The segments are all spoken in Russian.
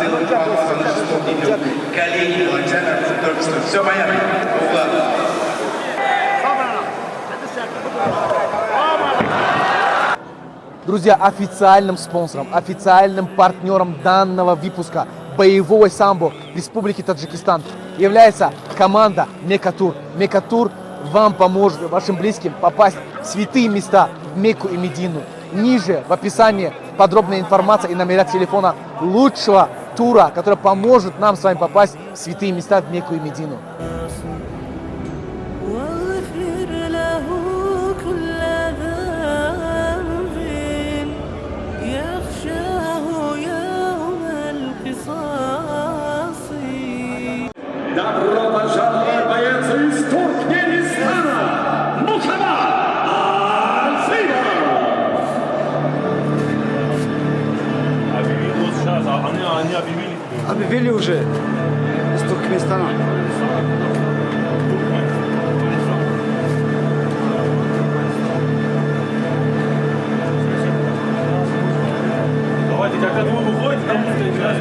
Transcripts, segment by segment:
сделать паузу на 6-м видео. Коллеги Локтяна только что. Все понятно? Ладно. Друзья, официальным спонсором, официальным партнером данного выпуска боевого самбо Республики Таджикистан является команда Мекатур. Мекатур вам поможет, вашим близким, попасть в святые места, в Мекку и Медину. Ниже в описании подробная информация и номера телефона лучшего тура, который поможет нам с вами попасть в святые места, в Мекку и Медину. Добро пожаловать, боец из Туркменистана, Мухаммад Алсимов! Они объявили? Объявили уже из Туркменистана. Давайте, когда вы выходите, там будете играть.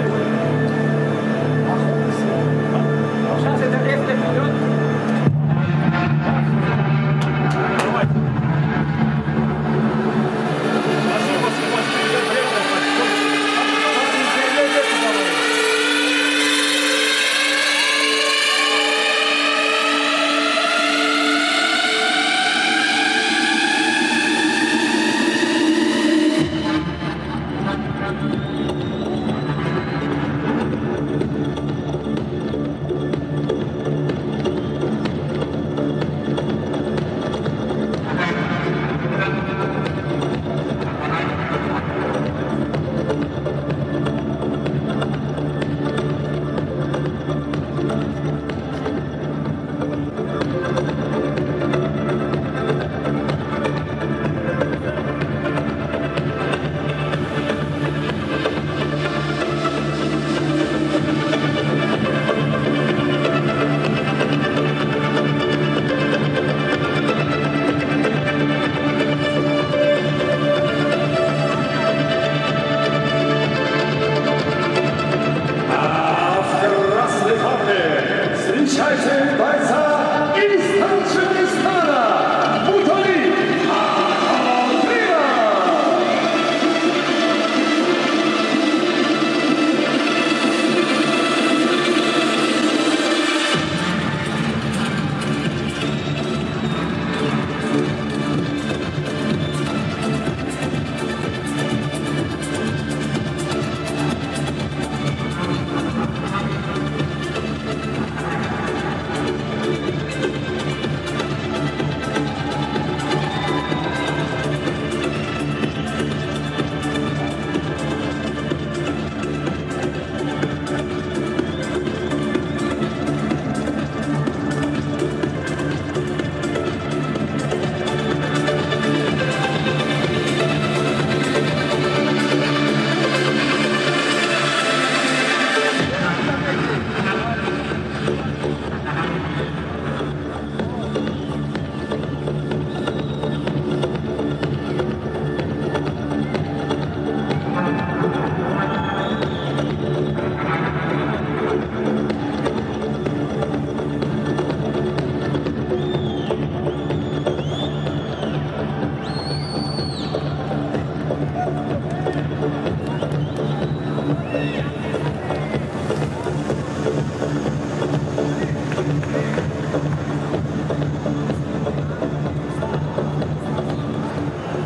Встречайте бойца из Таджикистана, Мутали Ахмадиева!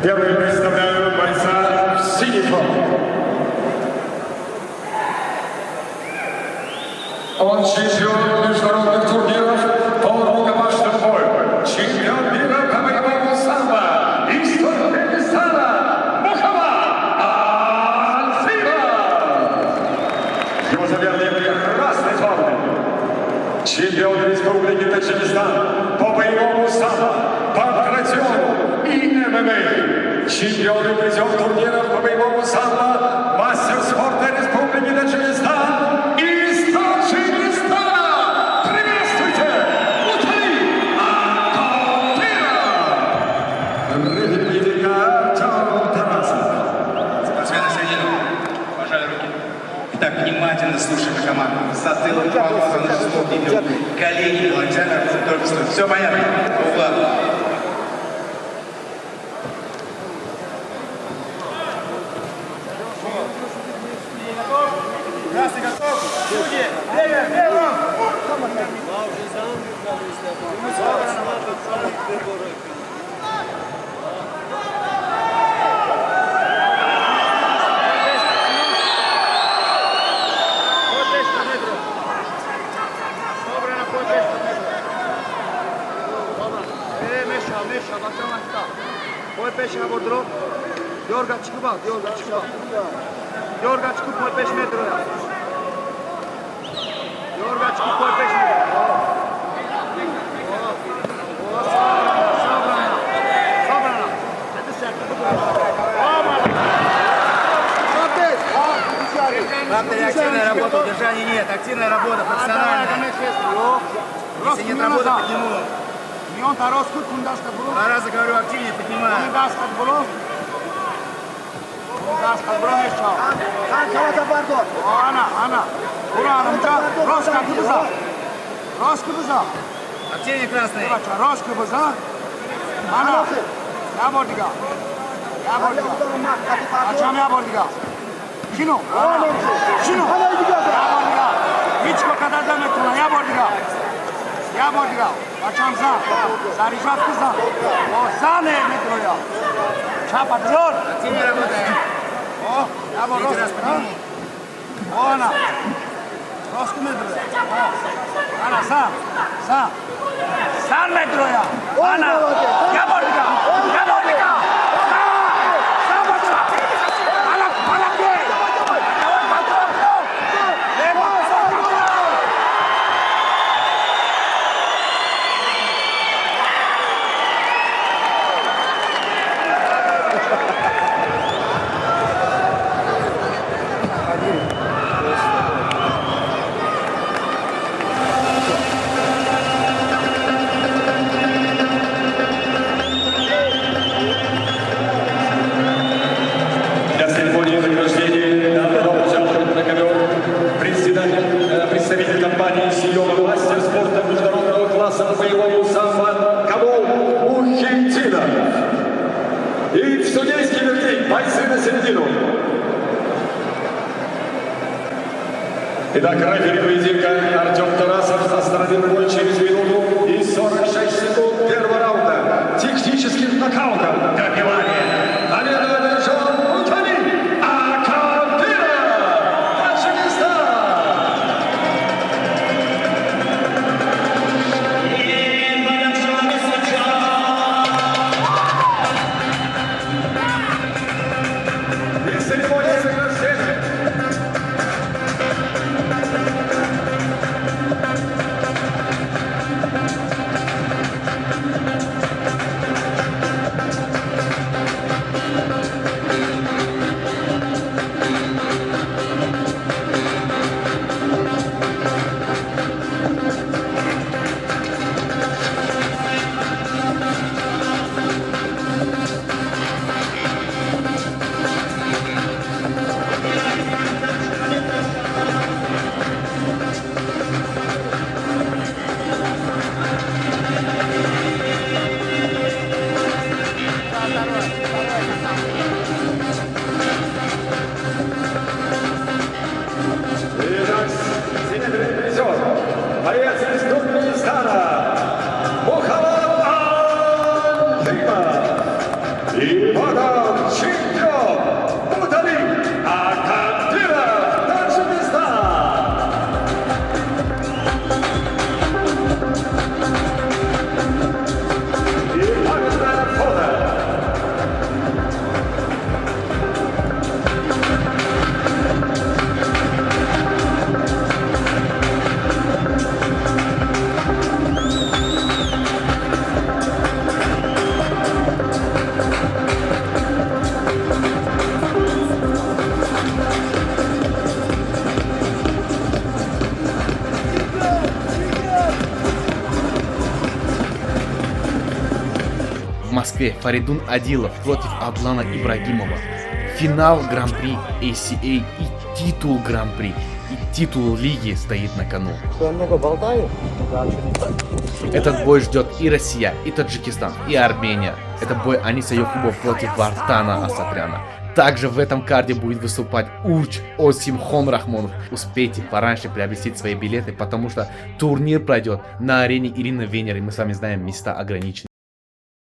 Первый представляю бойца в синей форме. Он чемпион международных турниров по рукопашному бою. Чемпион мира по боевому самбо из Туркменистана Мухаммад Алсимов. Его соперник в красной форме. Чемпион Республики Таджикистан по боевому самбо, по традиционному и ММА. Чемпион и призер турниров по боевому самбо, мастер спорта Республики Таджикистан из Таджикистана. Приветствуйте, Мутали Ахмадиева! Республика Тараса. Спортсмены соединены. Пожали руки. Итак, внимательно слушаем команду. Затылок пауза на 6 идет. Колени Ланчана только что. Все понятно? Угла. Красный готов. Судьи. Левее, левее. Poi pesce la bordro. Yorga çıkıba, yorga çıkıba. Yorga çıkıp poi 5 metre ya. Yorga çıkıp poi 5 metre. Sabrana. Sabrana. Hadi sen. Главное, активная работа, удержания нет. Активная работа, профессиональная. Если нет работы, подниму. Мион тароскут кундашка було. 2 раза говорю, активнее поднимаю. Кундашка було. Kundashka було мешал. Хан калата бардо. Ana. Бура анамча. Роска кыбыза. Роска кыбыза. Активнее красный. Роска кыбыза. Ana. Ya bordiga. Ya bordiga. Açam ya bordiga. Şino. Şino. Ya bordiga. Hiç ko kadar da metro ya bordiga. Ya bordiga. Açam za. Sarıjat kıza. O zane metro ya. Çapa dur. Активнее работаем. O. Ya bordiga. 3 раз подниму. Ona. Roska metro. Ana san. San metro ya. Ana. Ya bordiga. Ya bordiga. Для церемонии награждения данного участника на ковер представитель компании «Сиёма мастер спорта международного класса по боевому самбо Камол Мухитдинов. И в судейский вердикт бойцы на середину. Итак, рефери поединка Артем Тарасов остановил бой через минуту и 46 секунд первого раунда техническим нокаутом. Добивание. Победу одержал Мутали Акадыров, Таджикистан. И церемония награждения. Итак, синебрый призер, боец из Туркменистана, Мухаммад Алимов. И потом чемпион Мутали Акадыров, Таджикистан. И памятное фото. В Москве Фаридун Адилов против Адлана Ибрагимова. финал Гран-при ACA и титул Гран-при, и титул лиги стоит на кону. Я много болтаю? Этот бой ждет и Россия, и Таджикистан, и Армения. Это бой Аниса Якубова против Вартана Асатряна. Также в этом карде будет выступать Урч Осимхон Рахмонов. Успейте пораньше приобрести свои билеты, потому что турнир пройдет на арене Ирины Венер, и мы с вами знаем, места ограничены.